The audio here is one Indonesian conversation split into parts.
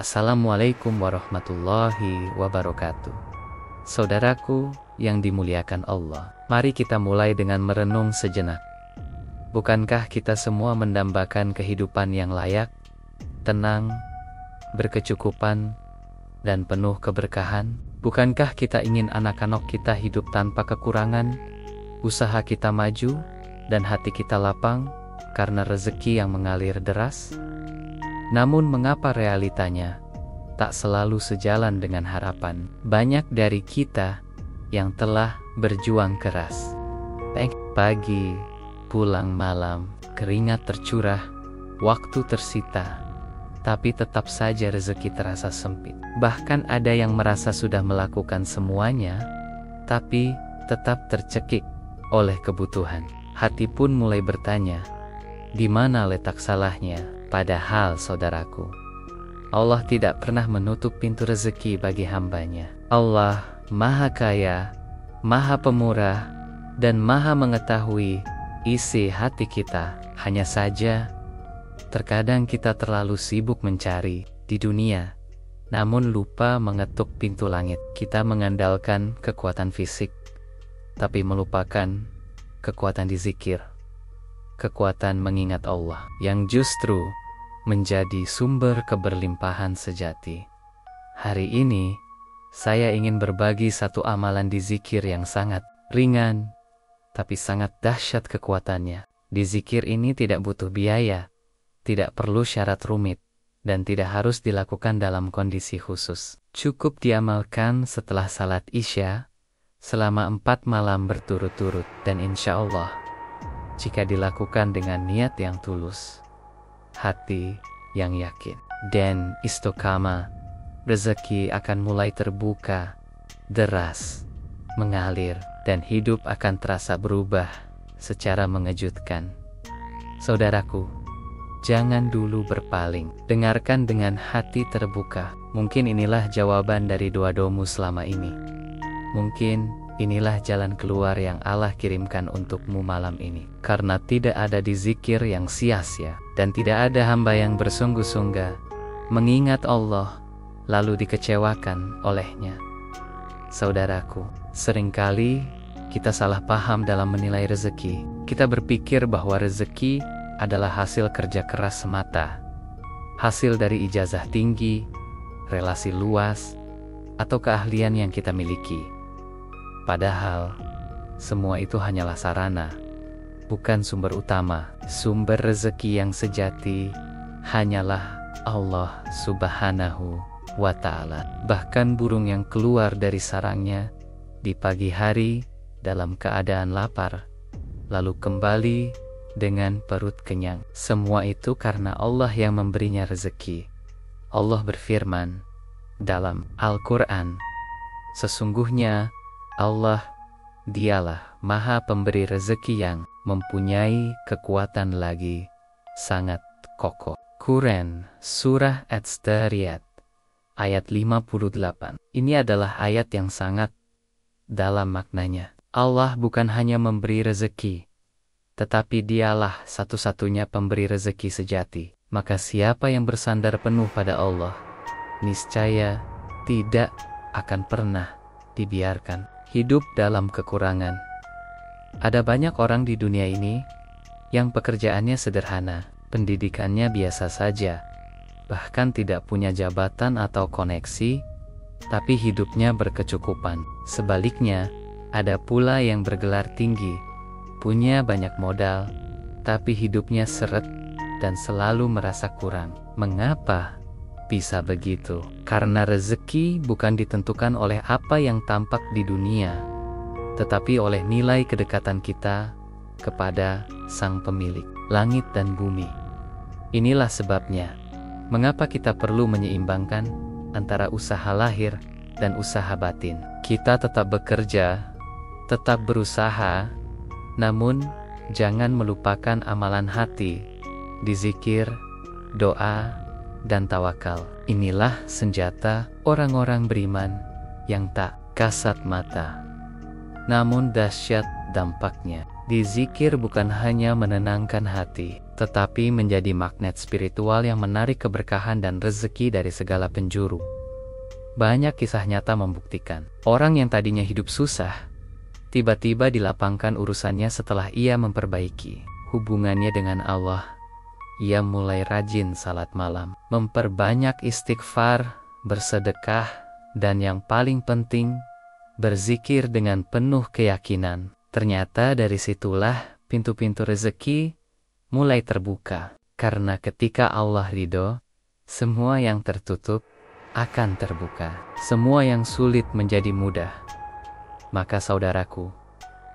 Assalamualaikum warahmatullahi wabarakatuh. Saudaraku yang dimuliakan Allah, mari kita mulai dengan merenung sejenak. Bukankah kita semua mendambakan kehidupan yang layak, tenang, berkecukupan, dan penuh keberkahan? Bukankah kita ingin anak-anak kita hidup tanpa kekurangan, usaha kita maju, dan hati kita lapang karena rezeki yang mengalir deras? Namun mengapa realitanya tak selalu sejalan dengan harapan banyak dari kita yang telah berjuang keras? Pagi, pulang malam, keringat tercurah, waktu tersita, tapi tetap saja rezeki terasa sempit. Bahkan ada yang merasa sudah melakukan semuanya, tapi tetap tercekik oleh kebutuhan. Hati pun mulai bertanya, di mana letak salahnya? Padahal saudaraku, Allah tidak pernah menutup pintu rezeki bagi hambanya. Allah Maha Kaya, Maha Pemurah, dan Maha mengetahui isi hati kita. Hanya saja, terkadang kita terlalu sibuk mencari di dunia, namun lupa mengetuk pintu langit. Kita mengandalkan kekuatan fisik, tapi melupakan kekuatan di zikir, kekuatan mengingat Allah, yang justru menjadi sumber keberlimpahan sejati. Hari ini, saya ingin berbagi satu amalan di zikir yang sangat ringan, tapi sangat dahsyat kekuatannya. Di zikir ini tidak butuh biaya, tidak perlu syarat rumit, dan tidak harus dilakukan dalam kondisi khusus. Cukup diamalkan setelah salat Isya, selama 4 malam berturut-turut, dan insya Allah, jika dilakukan dengan niat yang tulus, hati yang yakin, dan istiqamah, rezeki akan mulai terbuka, deras, mengalir, dan hidup akan terasa berubah secara mengejutkan. Saudaraku, jangan dulu berpaling, dengarkan dengan hati terbuka. Mungkin inilah jawaban dari doa-doamu selama ini. Mungkin inilah jalan keluar yang Allah kirimkan untukmu malam ini. Karena tidak ada di zikir yang sia-sia, dan tidak ada hamba yang bersungguh-sungguh mengingat Allah lalu dikecewakan olehnya. Saudaraku, seringkali kita salah paham dalam menilai rezeki. Kita berpikir bahwa rezeki adalah hasil kerja keras semata, hasil dari ijazah tinggi, relasi luas, atau keahlian yang kita miliki. Padahal, semua itu hanyalah sarana, bukan sumber utama. Sumber rezeki yang sejati hanyalah Allah Subhanahu wa Ta'ala. Bahkan burung yang keluar dari sarangnya di pagi hari dalam keadaan lapar, lalu kembali dengan perut kenyang. Semua itu karena Allah yang memberinya rezeki. Allah berfirman dalam Al-Quran, sesungguhnya Allah, dialah Maha Pemberi rezeki yang mempunyai kekuatan lagi sangat kokoh. Quran Surah Adz-Dzariyat ayat 58. Ini adalah ayat yang sangat dalam maknanya. Allah bukan hanya memberi rezeki, tetapi dialah satu-satunya pemberi rezeki sejati. Maka siapa yang bersandar penuh pada Allah, niscaya tidak akan pernah dibiarkan hidup dalam kekurangan. Ada banyak orang di dunia ini yang pekerjaannya sederhana, pendidikannya biasa saja, bahkan tidak punya jabatan atau koneksi, tapi hidupnya berkecukupan. Sebaliknya, ada pula yang bergelar tinggi, punya banyak modal, tapi hidupnya seret dan selalu merasa kurang. Mengapa bisa begitu? Karena rezeki bukan ditentukan oleh apa yang tampak di dunia, tetapi oleh nilai kedekatan kita kepada Sang Pemilik langit dan bumi. Inilah sebabnya mengapa kita perlu menyeimbangkan antara usaha lahir dan usaha batin. Kita tetap bekerja, tetap berusaha, namun jangan melupakan amalan hati di zikir, doa, dan tawakal. Inilah senjata orang-orang beriman yang tak kasat mata, namun dahsyat dampaknya. Di zikir bukan hanya menenangkan hati, tetapi menjadi magnet spiritual yang menarik keberkahan dan rezeki dari segala penjuru. Banyak kisah nyata membuktikan, orang yang tadinya hidup susah, tiba-tiba dilapangkan urusannya setelah ia memperbaiki hubungannya dengan Allah. Ia mulai rajin salat malam, memperbanyak istighfar, bersedekah, dan yang paling penting, berzikir dengan penuh keyakinan. Ternyata dari situlah pintu-pintu rezeki mulai terbuka. Karena ketika Allah ridho, semua yang tertutup akan terbuka. Semua yang sulit menjadi mudah. Maka saudaraku,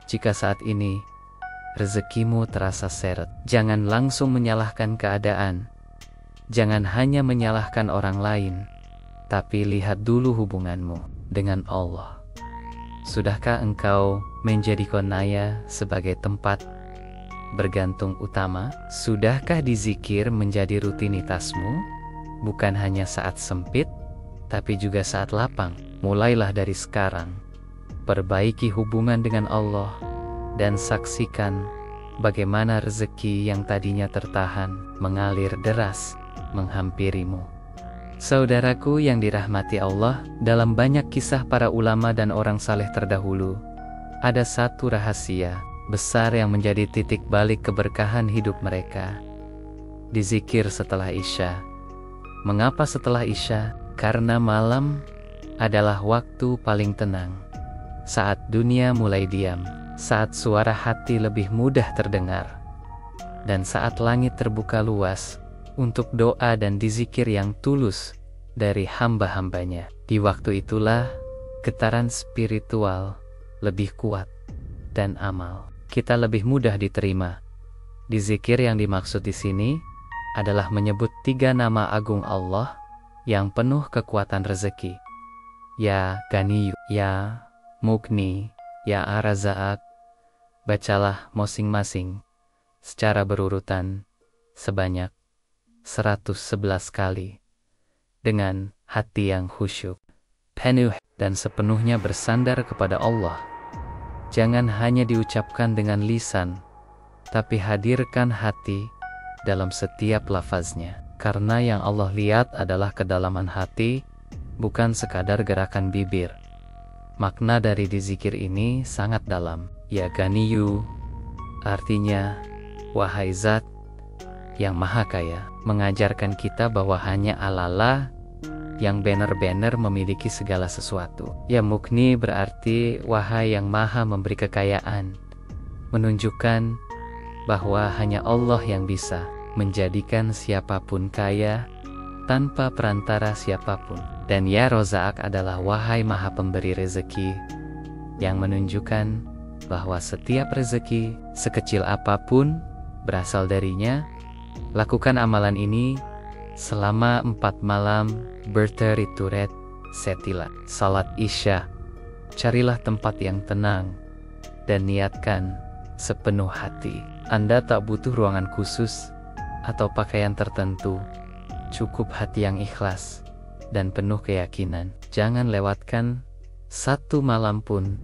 jika saat ini rezekimu terasa seret, jangan langsung menyalahkan keadaan. Jangan hanya menyalahkan orang lain, tapi lihat dulu hubunganmu dengan Allah. Sudahkah engkau menjadikan naya sebagai tempat bergantung utama? Sudahkah dizikir menjadi rutinitasmu? Bukan hanya saat sempit, tapi juga saat lapang. Mulailah dari sekarang. Perbaiki hubungan dengan Allah dan saksikan bagaimana rezeki yang tadinya tertahan mengalir deras menghampirimu. Saudaraku yang dirahmati Allah, dalam banyak kisah para ulama dan orang saleh terdahulu, ada satu rahasia besar yang menjadi titik balik keberkahan hidup mereka. Dizikir setelah Isya. Mengapa setelah Isya? Karena malam adalah waktu paling tenang. Saat dunia mulai diam, saat suara hati lebih mudah terdengar, dan saat langit terbuka luas untuk doa dan dizikir yang tulus dari hamba-hambanya. Di waktu itulah getaran spiritual lebih kuat dan amal kita lebih mudah diterima. Dizikir yang dimaksud di sini adalah menyebut 3 nama agung Allah yang penuh kekuatan rezeki. Ya Ghaniyu, Ya Mughni, Ya Ar-Razzaq. Bacalah masing-masing secara berurutan sebanyak 111 kali dengan hati yang khusyuk, penuh dan sepenuhnya bersandar kepada Allah. Jangan hanya diucapkan dengan lisan, tapi hadirkan hati dalam setiap lafaznya. Karena yang Allah lihat adalah kedalaman hati, bukan sekadar gerakan bibir. Makna dari dizikir ini sangat dalam. Ya Ghaniyu, artinya, wahai Zat yang Maha Kaya, mengajarkan kita bahwa hanya Allah yang benar-benar memiliki segala sesuatu. Ya Mughni berarti wahai yang Maha memberi kekayaan, menunjukkan bahwa hanya Allah yang bisa menjadikan siapapun kaya tanpa perantara siapapun. Dan Ya Razzaq adalah wahai Maha pemberi rezeki, yang menunjukkan bahwa setiap rezeki sekecil apapun berasal darinya. Lakukan amalan ini selama 4 malam berturut-turut setelah salat Isya. Carilah tempat yang tenang dan niatkan sepenuh hati. Anda tak butuh ruangan khusus atau pakaian tertentu. Cukup hati yang ikhlas dan penuh keyakinan. Jangan lewatkan 1 malam pun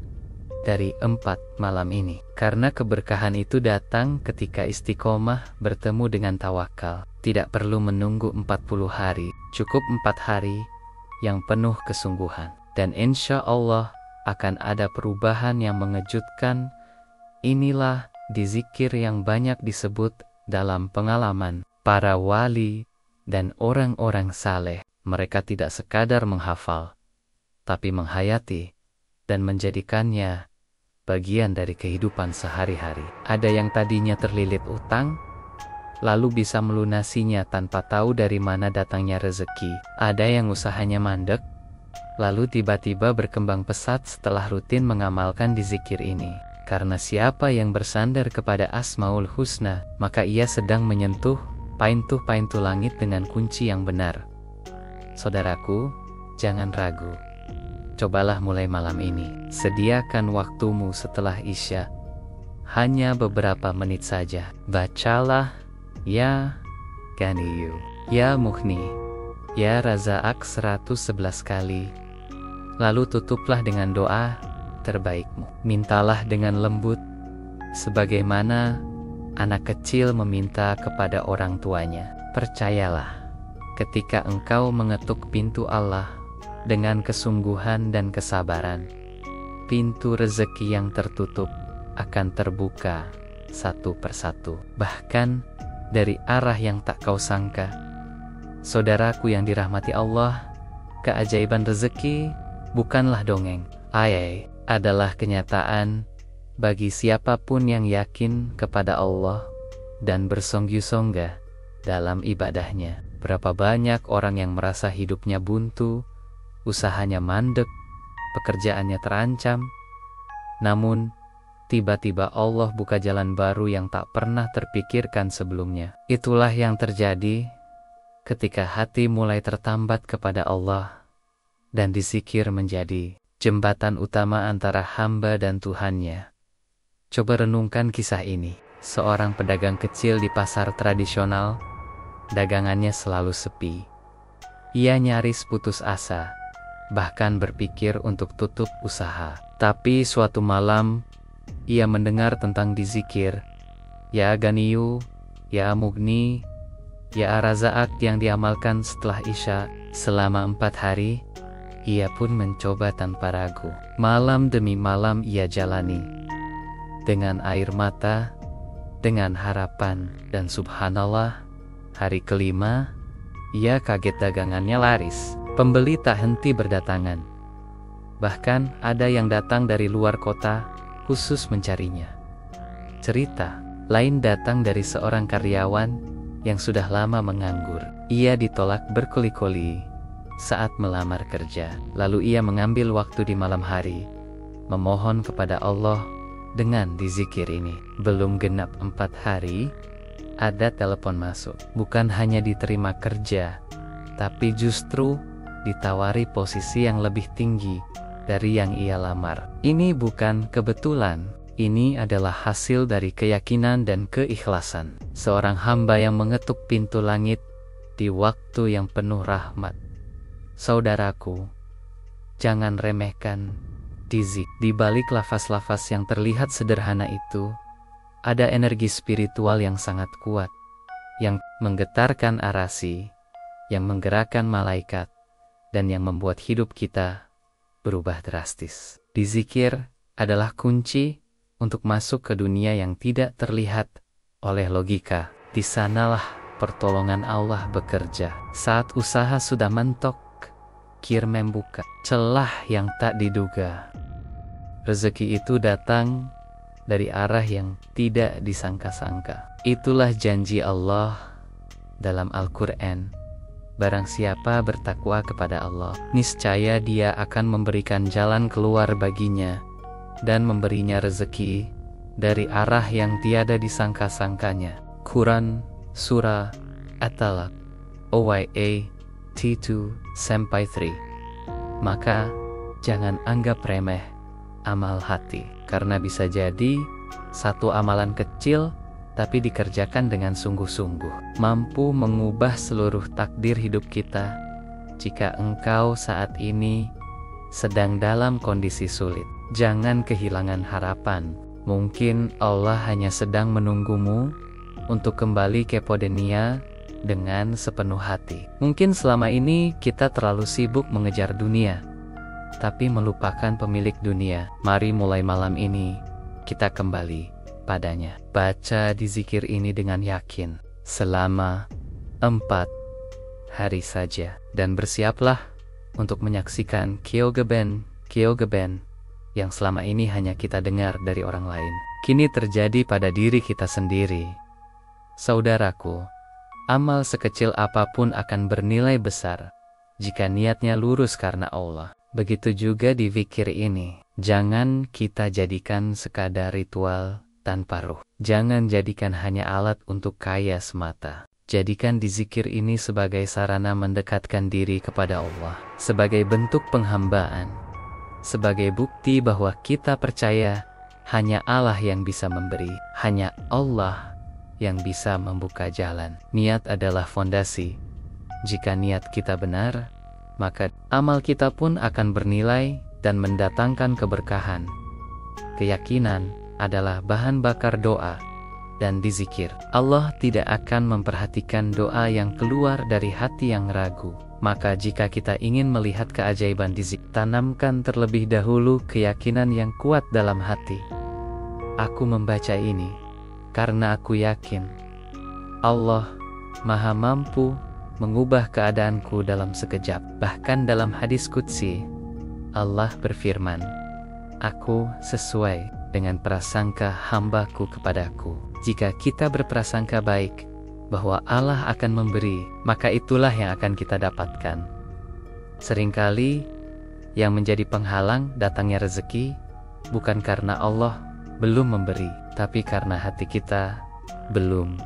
dari 4 malam ini. Karena keberkahan itu datang ketika istiqomah bertemu dengan tawakal. Tidak perlu menunggu 40 hari, cukup 4 hari yang penuh kesungguhan. Dan insya Allah akan ada perubahan yang mengejutkan. Inilah dizikir yang banyak disebut dalam pengalaman para wali dan orang-orang saleh. Mereka tidak sekadar menghafal, tapi menghayati dan menjadikannya bagian dari kehidupan sehari-hari. Ada yang tadinya terlilit utang, lalu bisa melunasinya tanpa tahu dari mana datangnya rezeki. Ada yang usahanya mandek, lalu tiba-tiba berkembang pesat setelah rutin mengamalkan dizikir ini. Karena siapa yang bersandar kepada Asmaul Husna, maka ia sedang menyentuh pintu-pintu langit dengan kunci yang benar. Saudaraku, jangan ragu. Cobalah mulai malam ini. Sediakan waktumu setelah Isya. Hanya beberapa menit saja. Bacalah Ya Ghaniyu, Ya Mughni, Ya Razzaq 111 kali. Lalu tutuplah dengan doa terbaikmu. Mintalah dengan lembut, sebagaimana anak kecil meminta kepada orang tuanya. Percayalah, ketika engkau mengetuk pintu Allah dengan kesungguhan dan kesabaran, pintu rezeki yang tertutup akan terbuka satu persatu, bahkan dari arah yang tak kau sangka. Saudaraku yang dirahmati Allah, keajaiban rezeki bukanlah dongeng. Ayai adalah kenyataan bagi siapapun yang yakin kepada Allah dan bersungguh-sungguh dalam ibadahnya. Berapa banyak orang yang merasa hidupnya buntu, usahanya mandek, pekerjaannya terancam, namun tiba-tiba Allah buka jalan baru yang tak pernah terpikirkan sebelumnya. Itulah yang terjadi ketika hati mulai tertambat kepada Allah dan dizikir menjadi jembatan utama antara hamba dan Tuhannya. Coba renungkan kisah ini. Seorang pedagang kecil di pasar tradisional, dagangannya selalu sepi. Ia nyaris putus asa, bahkan berpikir untuk tutup usaha. Tapi suatu malam, ia mendengar tentang dizikir, Ya Ganiyu, Ya Mugni, Ya Razak yang diamalkan setelah Isya selama 4 hari. Ia pun mencoba tanpa ragu. Malam demi malam ia jalani, dengan air mata, dengan harapan, dan subhanallah, hari kelima, ia kaget dagangannya laris. Pembeli tak henti berdatangan. Bahkan ada yang datang dari luar kota khusus mencarinya. Cerita lain datang dari seorang karyawan yang sudah lama menganggur. Ia ditolak berkali-kali saat melamar kerja. Lalu ia mengambil waktu di malam hari, memohon kepada Allah dengan dizikir ini. Belum genap 4 hari, ada telepon masuk. Bukan hanya diterima kerja, tapi justru ditawari posisi yang lebih tinggi dari yang ia lamar. Ini bukan kebetulan. Ini adalah hasil dari keyakinan dan keikhlasan seorang hamba yang mengetuk pintu langit di waktu yang penuh rahmat. Saudaraku, jangan remehkan dizik. Di balik lafaz-lafaz yang terlihat sederhana itu, ada energi spiritual yang sangat kuat, yang menggetarkan arasi, yang menggerakkan malaikat, dan yang membuat hidup kita berubah drastis. Dizikir adalah kunci untuk masuk ke dunia yang tidak terlihat oleh logika. Di sanalah pertolongan Allah bekerja. Saat usaha sudah mentok, kir membuka celah yang tak diduga. Rezeki itu datang dari arah yang tidak disangka-sangka. Itulah janji Allah dalam Al-Quran. Barang siapa bertakwa kepada Allah, niscaya Dia akan memberikan jalan keluar baginya dan memberinya rezeki dari arah yang tiada disangka-sangkanya. Quran Surah At-Talaq OYA T2-3. Maka jangan anggap remeh amal hati, karena bisa jadi satu amalan kecil tapi dikerjakan dengan sungguh-sungguh, mampu mengubah seluruh takdir hidup kita. Jika engkau saat ini sedang dalam kondisi sulit, jangan kehilangan harapan. Mungkin Allah hanya sedang menunggumu untuk kembali ke Podenia dengan sepenuh hati. Mungkin selama ini kita terlalu sibuk mengejar dunia, tapi melupakan pemilik dunia. Mari mulai malam ini kita kembali padanya. Baca dizikir ini dengan yakin selama 4 hari saja, dan bersiaplah untuk menyaksikan keajaiban yang selama ini hanya kita dengar dari orang lain, kini terjadi pada diri kita sendiri. Saudaraku, amal sekecil apapun akan bernilai besar jika niatnya lurus karena Allah. Begitu juga di zikir ini. Jangan kita jadikan sekadar ritual tanpa ruh. Jangan jadikan hanya alat untuk kaya semata. Jadikan dizikir ini sebagai sarana mendekatkan diri kepada Allah, sebagai bentuk penghambaan, sebagai bukti bahwa kita percaya hanya Allah yang bisa memberi, hanya Allah yang bisa membuka jalan. Niat adalah fondasi. Jika niat kita benar, maka amal kita pun akan bernilai dan mendatangkan keberkahan. Keyakinan adalah bahan bakar doa, dan dizikir. Allah tidak akan memperhatikan doa yang keluar dari hati yang ragu. Maka jika kita ingin melihat keajaiban dizikir, tanamkan terlebih dahulu keyakinan yang kuat dalam hati. Aku membaca ini karena aku yakin Allah Maha mampu mengubah keadaanku dalam sekejap. Bahkan dalam hadis qudsi, Allah berfirman, "Aku sesuai dengan prasangka hambaku kepadaku." Jika kita berprasangka baik bahwa Allah akan memberi, maka itulah yang akan kita dapatkan. Seringkali yang menjadi penghalang datangnya rezeki bukan karena Allah belum memberi, tapi karena hati kita belum.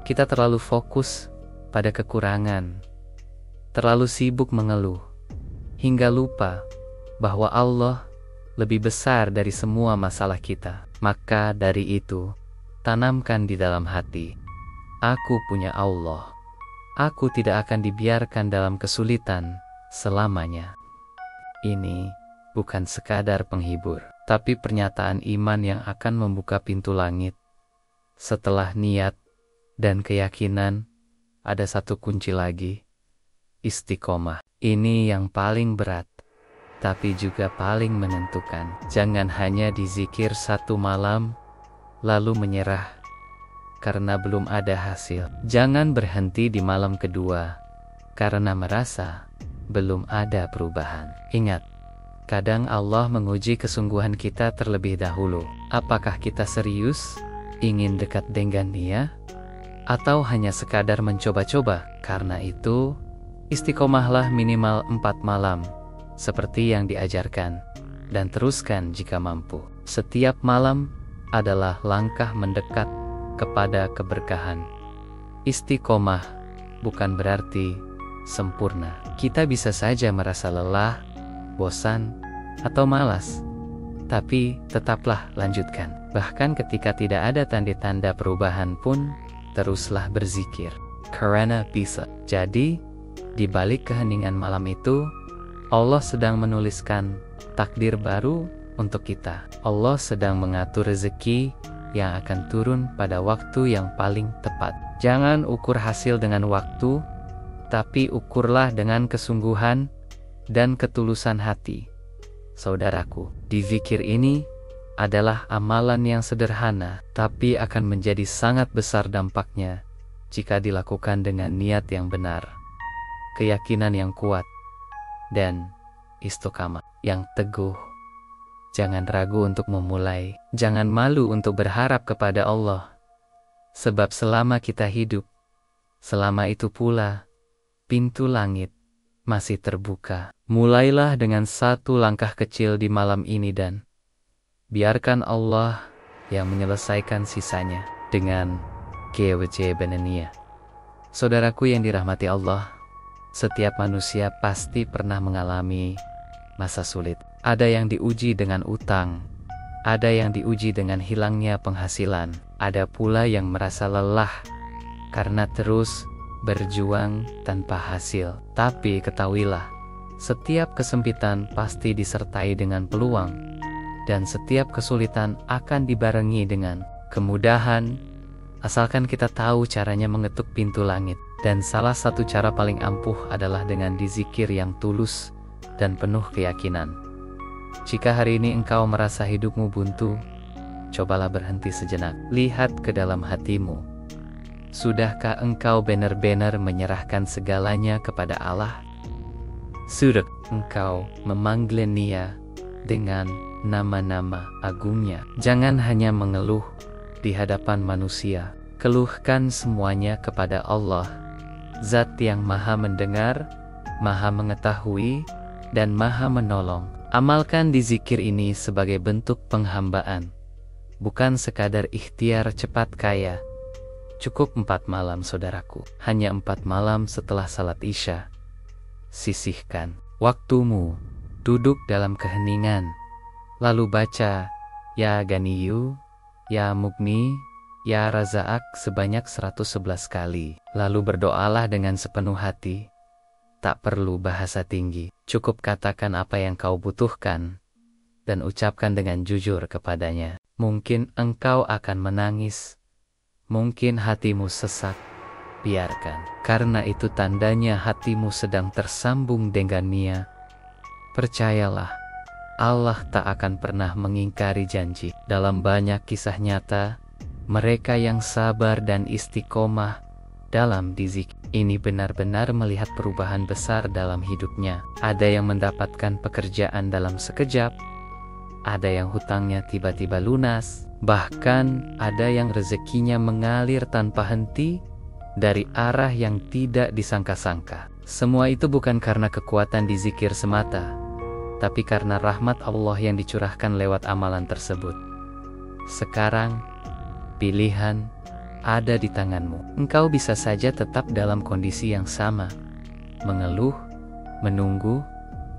Kita terlalu fokus pada kekurangan, terlalu sibuk mengeluh, hingga lupa bahwa Allah lebih besar dari semua masalah kita. Maka dari itu, tanamkan di dalam hati, aku punya Allah. Aku tidak akan dibiarkan dalam kesulitan selamanya. Ini bukan sekadar penghibur, tapi pernyataan iman yang akan membuka pintu langit. Setelah niat dan keyakinan, ada satu kunci lagi, istiqomah. Ini yang paling berat, tapi juga paling menentukan. Jangan hanya dizikir satu malam, lalu menyerah karena belum ada hasil. Jangan berhenti di malam kedua, karena merasa belum ada perubahan. Ingat, kadang Allah menguji kesungguhan kita terlebih dahulu. Apakah kita serius ingin dekat dengan Dia? Atau hanya sekadar mencoba-coba? Karena itu, istiqomahlah minimal 4 malam, seperti yang diajarkan, dan teruskan jika mampu. Setiap malam adalah langkah mendekat kepada keberkahan. Istiqomah bukan berarti sempurna. Kita bisa saja merasa lelah, bosan, atau malas, tapi tetaplah lanjutkan. Bahkan ketika tidak ada tanda-tanda perubahan pun, teruslah berzikir, karena bisa. Jadi, di balik keheningan malam itu, Allah sedang menuliskan takdir baru untuk kita. Allah sedang mengatur rezeki yang akan turun pada waktu yang paling tepat. Jangan ukur hasil dengan waktu, tapi ukurlah dengan kesungguhan dan ketulusan hati. Saudaraku, di zikir ini adalah amalan yang sederhana, tapi akan menjadi sangat besar dampaknya jika dilakukan dengan niat yang benar, keyakinan yang kuat, dan istiqamah yang teguh. Jangan ragu untuk memulai, jangan malu untuk berharap kepada Allah, sebab selama kita hidup, selama itu pula pintu langit masih terbuka. Mulailah dengan satu langkah kecil di malam ini dan biarkan Allah yang menyelesaikan sisanya dengan kewajibannya. Saudaraku yang dirahmati Allah, setiap manusia pasti pernah mengalami masa sulit. Ada yang diuji dengan utang, ada yang diuji dengan hilangnya penghasilan, ada pula yang merasa lelah karena terus berjuang tanpa hasil. Tapi ketahuilah, setiap kesempitan pasti disertai dengan peluang, dan setiap kesulitan akan dibarengi dengan kemudahan, asalkan kita tahu caranya mengetuk pintu langit. Dan salah satu cara paling ampuh adalah dengan dizikir yang tulus dan penuh keyakinan. Jika hari ini engkau merasa hidupmu buntu, cobalah berhenti sejenak. Lihat ke dalam hatimu. Sudahkah engkau benar-benar menyerahkan segalanya kepada Allah? Sudah engkau memanggil Dia dengan nama-nama agungnya? Jangan hanya mengeluh di hadapan manusia. Keluhkan semuanya kepada Allah, Zat yang Maha Mendengar, Maha Mengetahui, dan Maha Menolong. Amalkan di zikir ini sebagai bentuk penghambaan, bukan sekadar ikhtiar cepat kaya. Cukup 4 malam saudaraku, hanya 4 malam setelah salat Isya. Sisihkan waktumu, duduk dalam keheningan, lalu baca Ya Ganiyu, Ya Mugni, Ya Razak sebanyak 111 kali. Lalu berdoalah dengan sepenuh hati. Tak perlu bahasa tinggi, cukup katakan apa yang kau butuhkan, dan ucapkan dengan jujur kepadanya. Mungkin engkau akan menangis, Mungkin hatimu sesak, biarkan. Karena itu tandanya hatimu sedang tersambung dengan Nia. Percayalah, Allah tak akan pernah mengingkari janji. Dalam banyak kisah nyata, mereka yang sabar dan istiqomah dalam dizikir ini benar-benar melihat perubahan besar dalam hidupnya. Ada yang mendapatkan pekerjaan dalam sekejap, ada yang hutangnya tiba-tiba lunas, bahkan ada yang rezekinya mengalir tanpa henti dari arah yang tidak disangka-sangka. Semua itu bukan karena kekuatan di zikir semata, tapi karena rahmat Allah yang dicurahkan lewat amalan tersebut. Sekarang, pilihan ada di tanganmu. Engkau bisa saja tetap dalam kondisi yang sama, mengeluh, menunggu,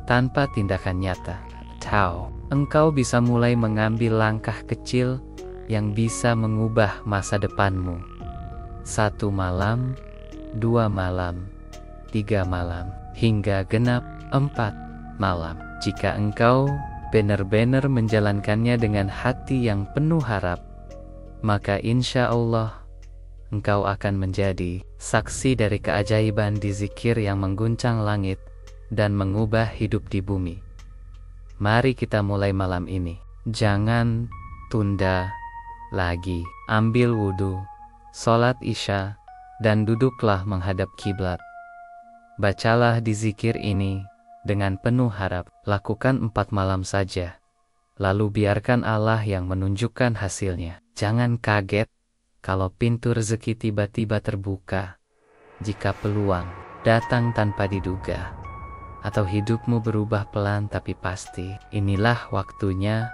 tanpa tindakan nyata. Atau engkau bisa mulai mengambil langkah kecil yang bisa mengubah masa depanmu. 1 malam, 2 malam, 3 malam, hingga genap 4 malam. Jika engkau benar-benar menjalankannya dengan hati yang penuh harap, maka insya Allah engkau akan menjadi saksi dari keajaiban di zikir yang mengguncang langit dan mengubah hidup di bumi. Mari kita mulai malam ini. Jangan tunda lagi. Ambil wudhu, sholat isya, dan duduklah menghadap kiblat. Bacalah di zikir ini dengan penuh harap. Lakukan 4 malam saja, lalu biarkan Allah yang menunjukkan hasilnya. Jangan kaget kalau pintu rezeki tiba-tiba terbuka, jika peluang datang tanpa diduga, atau hidupmu berubah pelan tapi pasti. Inilah waktunya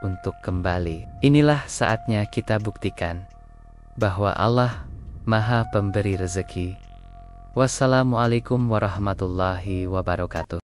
untuk kembali. Inilah saatnya kita buktikan bahwa Allah Maha Pemberi rezeki. Wassalamualaikum warahmatullahi wabarakatuh.